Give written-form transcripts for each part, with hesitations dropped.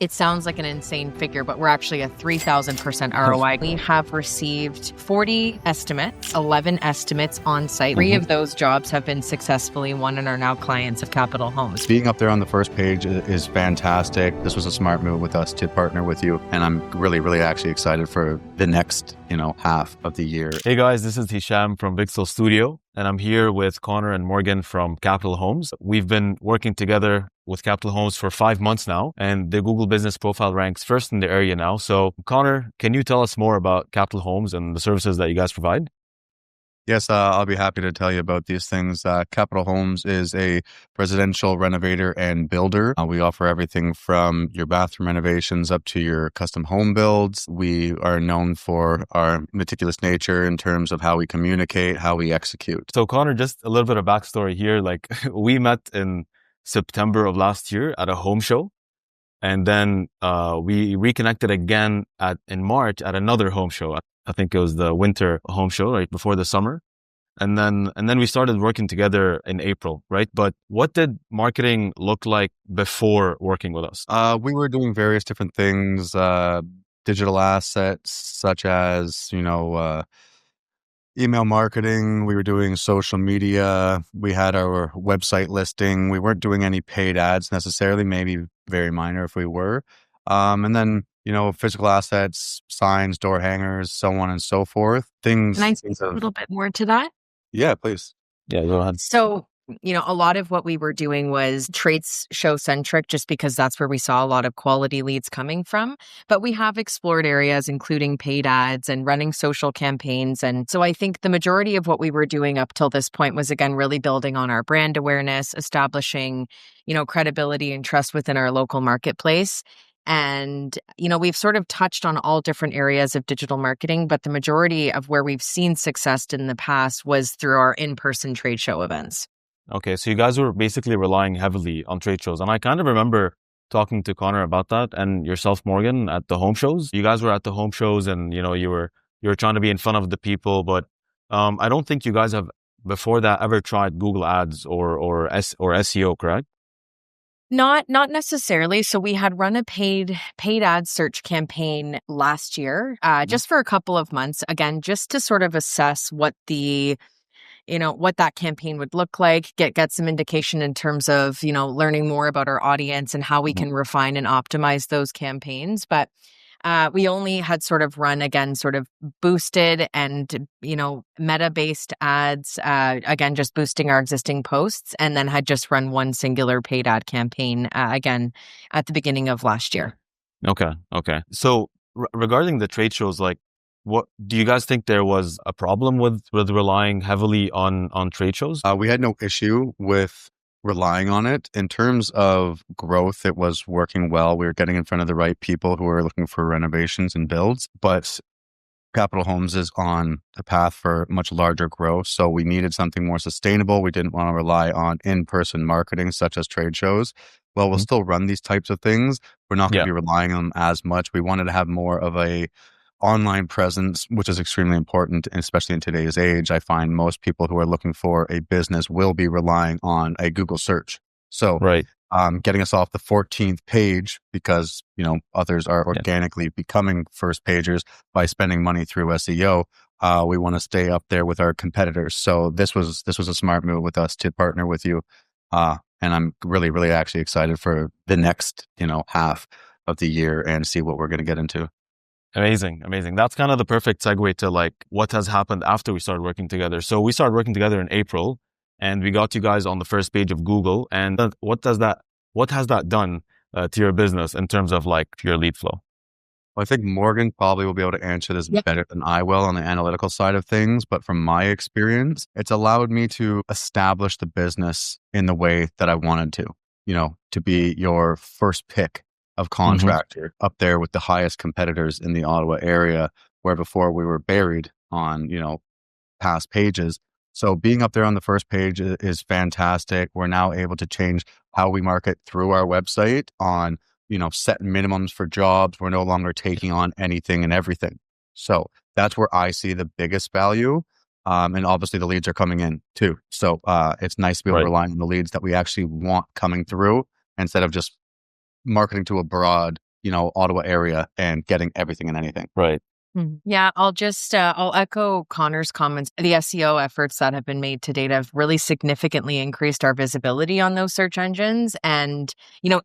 It sounds like an insane figure, but we're actually a 3,000% ROI. We have received 40 estimates, 11 estimates on site. 3 of those jobs have been successfully won and are now clients of Capital Homes. Being up there on the first page is fantastic. This was a smart move with us to partner with you. And I'm really actually excited for the next, half of the year. Hey guys, this is Hisham from VixelStudio, and I'm here with Connor and Morgan from Capital Homes. We've been working together with Capital Homes for 5 months now, and the Google Business Profile ranks first in the area now. So Connor, can you tell us more about Capital Homes and the services that you guys provide? Yes, I'll be happy to tell you about these things. Capital Homes is a residential renovator and builder. We offer everything from your bathroom renovations up to your custom home builds. We are known for our meticulous nature in terms of how we communicate, how we execute. So Connor, just a little bit of backstory here. Like we met in September of last year at a home show. And then we reconnected again in March at another home show. I think it was the winter home show, right before the summer. And then we started working together in April, right? But what did marketing look like before working with us? We were doing various different things, digital assets, such as, email marketing. We were doing social media. We had our website listing. We weren't doing any paid ads necessarily, maybe very minor if we were. And then, physical assets, signs, door hangers, so on and so forth. Things. Can I say a little bit more to that? Yeah, please. Yeah, go ahead. So, a lot of what we were doing was trade show centric, just because that's where we saw a lot of quality leads coming from. But we have explored areas, including paid ads and running social campaigns. And so I think the majority of what we were doing up till this point was, again, really building on our brand awareness, establishing, credibility and trust within our local marketplace. And, we've sort of touched on all different areas of digital marketing, but the majority of where we've seen success in the past was through our in-person trade show events. Okay, so you guys were basically relying heavily on trade shows. And I kind of remember talking to Connor about that and yourself, Morgan, at the home shows. You guys were at the home shows and, you were trying to be in front of the people. But I don't think you guys have, before that, ever tried Google Ads or SEO, correct? Not necessarily. So we had run a paid ad search campaign last year, just for a couple of months, again, just to sort of assess what what that campaign would look like, get some indication in terms of, learning more about our audience and how we can refine and optimize those campaigns. But we only had sort of run, again, sort of boosted and, meta-based ads, again, just boosting our existing posts, and then had just run one singular paid ad campaign, again, at the beginning of last year. Okay. So regarding the trade shows, like, what do you guys think there was a problem with relying heavily on trade shows? We had no issue with relying on it. In terms of growth, it was working well. We were getting in front of the right people who were looking for renovations and builds, but Capital Homes is on a path for much larger growth. So we needed something more sustainable. We didn't want to rely on in-person marketing such as trade shows. Well, we'll still run these types of things. We're not going to be relying on them as much. We wanted to have more of a online presence, which is extremely important, especially in today's age. I find most people who are looking for a business will be relying on a Google search. So getting us off the 14th page because, others are organically becoming first pagers by spending money through SEO. We want to stay up there with our competitors. So this was a smart move with us to partner with you. And I'm really actually excited for the next, half of the year and see what we're going to get into. Amazing. That's kind of the perfect segue to like what has happened after we started working together. So we started working together in April and we got you guys on the first page of Google. And what has that done to your business in terms of like your lead flow? Well, I think Morgan probably will be able to answer this better than I will on the analytical side of things. But from my experience, it's allowed me to establish the business in the way that I wanted to be your first pick of contractor up there with the highest competitors in the Ottawa area, where before we were buried on, past pages. So being up there on the first page is fantastic. We're now able to change how we market through our website on, set minimums for jobs. We're no longer taking on anything and everything. So that's where I see the biggest value. And obviously the leads are coming in too. So it's nice to be able to rely on the leads that we actually want coming through instead of just marketing to a broad Ottawa area and getting everything and anything. Right. Yeah, I'll echo Connor's comments. The SEO efforts that have been made to date have really significantly increased our visibility on those search engines. And,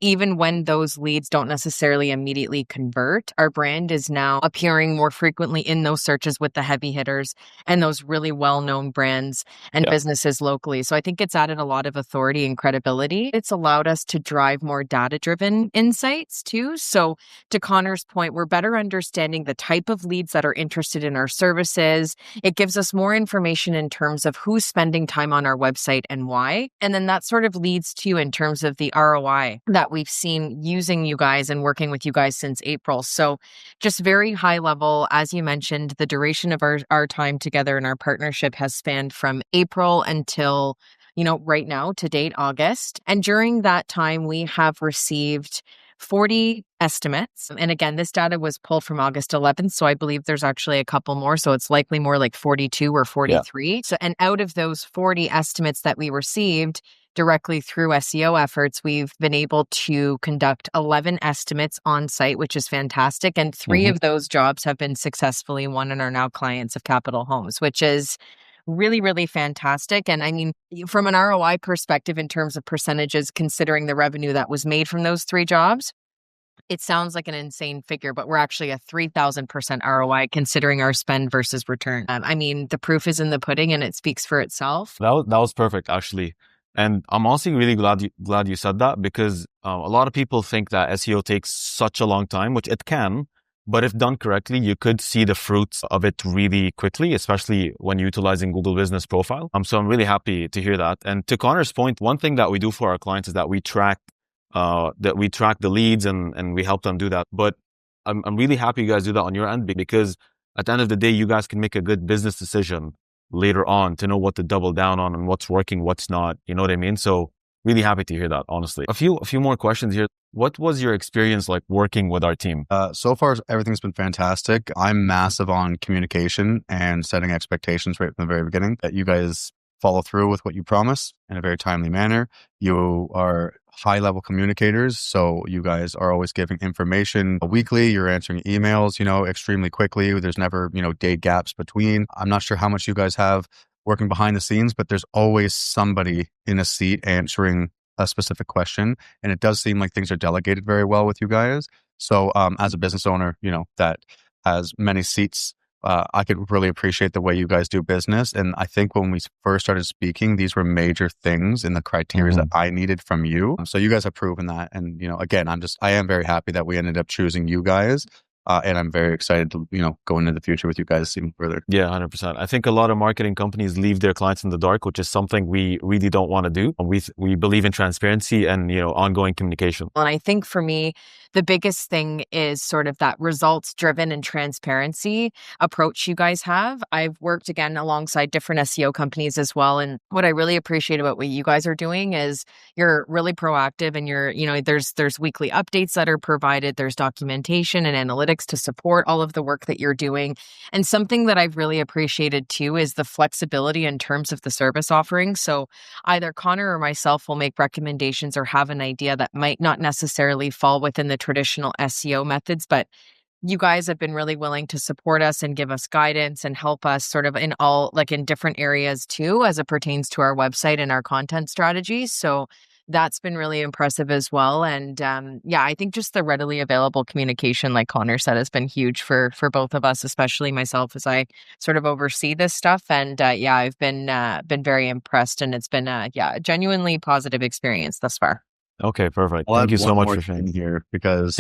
even when those leads don't necessarily immediately convert, our brand is now appearing more frequently in those searches with the heavy hitters and those really well-known brands and businesses locally. So I think it's added a lot of authority and credibility. It's allowed us to drive more data-driven insights too. So to Connor's point, we're better understanding the type of leads that are interested in our services. It gives us more information in terms of who's spending time on our website and why. And then that sort of leads to in terms of the ROI that we've seen using you guys and working with you guys since April. So just very high level, as you mentioned, the duration of our time together and our partnership has spanned from April until right now to date, August. And during that time, we have received 40 estimates. And again, this data was pulled from August 11th. So I believe there's actually a couple more. So it's likely more like 42 or 43. Yeah. So, and out of those 40 estimates that we received directly through SEO efforts, we've been able to conduct 11 estimates on site, which is fantastic. And 3 of those jobs have been successfully won and are now clients of Capital Homes, which is really, really fantastic. And I mean, from an ROI perspective, in terms of percentages, considering the revenue that was made from those 3 jobs, it sounds like an insane figure, but we're actually a 3,000% ROI considering our spend versus return. I mean, the proof is in the pudding and it speaks for itself. That was perfect, actually. And I'm also really glad you said that, because a lot of people think that SEO takes such a long time, which it can. But if done correctly, you could see the fruits of it really quickly, especially when utilizing Google Business Profile. So I'm really happy to hear that. And to Connor's point, one thing that we do for our clients is that we track the leads and we help them do that. But I'm really happy you guys do that on your end, because at the end of the day, you guys can make a good business decision later on to know what to double down on and what's working, what's not. You know what I mean? So really happy to hear that, honestly. A few more questions here. What was your experience like working with our team? So far, everything's been fantastic. I'm massive on communication and setting expectations right from the very beginning, that you guys follow through with what you promise in a very timely manner. You are high-level communicators, so you guys are always giving information weekly. You're answering emails, extremely quickly. There's never, day gaps between. I'm not sure how much you guys have working behind the scenes, but there's always somebody in a seat answering a specific question. And it does seem like things are delegated very well with you guys. So as a business owner, that has many seats, I could really appreciate the way you guys do business. And I think when we first started speaking, these were major things in the criteria that I needed from you. So you guys have proven that. And, again, I am very happy that we ended up choosing you guys. And I'm very excited to, go into the future with you guys even further. Yeah, 100%. I think a lot of marketing companies leave their clients in the dark, which is something we really don't want to do. We believe in transparency and, ongoing communication. And I think for me, the biggest thing is sort of that results driven and transparency approach you guys have. I've worked again alongside different SEO companies as well. And what I really appreciate about what you guys are doing is you're really proactive, and there's weekly updates that are provided. There's documentation and analytics to support all of the work that you're doing. And something that I've really appreciated too is the flexibility in terms of the service offering. So either Connor or myself will make recommendations or have an idea that might not necessarily fall within the traditional SEO methods, but you guys have been really willing to support us and give us guidance and help us sort of in different areas too, as it pertains to our website and our content strategies. So that's been really impressive as well. And I think just the readily available communication, like Connor said, has been huge for both of us, especially myself as I sort of oversee this stuff. And I've been very impressed, and it's been a genuinely positive experience thus far. Okay, perfect. Thank you so much for sharing here, because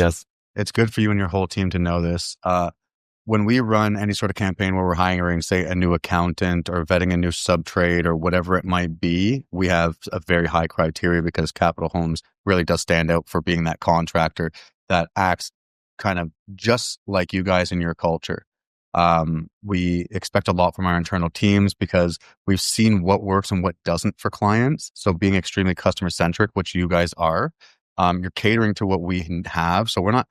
it's good for you and your whole team to know this. When we run any sort of campaign where we're hiring, say, a new accountant or vetting a new sub-trade or whatever it might be, we have a very high criteria, because Capital Homes really does stand out for being that contractor that acts kind of just like you guys in your culture. We expect a lot from our internal teams, because we've seen what works and what doesn't for clients. So being extremely customer-centric, which you guys are, you're catering to what we have. So we're not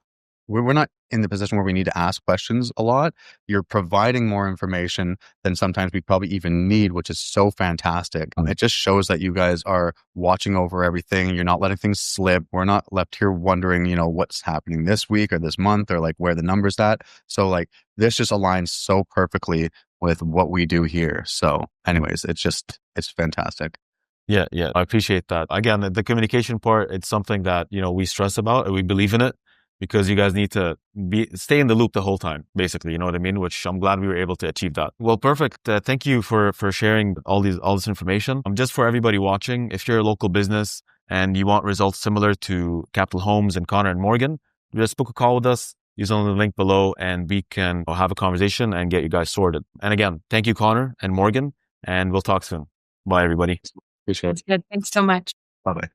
we're not in the position where we need to ask questions a lot. You're providing more information than sometimes we probably even need, which is so fantastic. It just shows that you guys are watching over everything. You're not letting things slip. We're not left here wondering, you know, what's happening this week or this month or like where the number's at. So like this just aligns so perfectly with what we do here. So anyways, it's fantastic. Yeah, I appreciate that. Again, the communication part, it's something that, you know, we stress about and we believe in it because you guys need to stay in the loop the whole time, basically, you know what I mean? Which I'm glad we were able to achieve that. Well, perfect. Thank you for sharing all this information. Just for everybody watching, if you're a local business and you want results similar to Capital Homes and Connor and Morgan, just book a call with us. Use on the link below and we can have a conversation and get you guys sorted. And again, thank you, Connor and Morgan, and we'll talk soon. Bye, everybody. Appreciate it. That's good. Thanks so much. Bye-bye.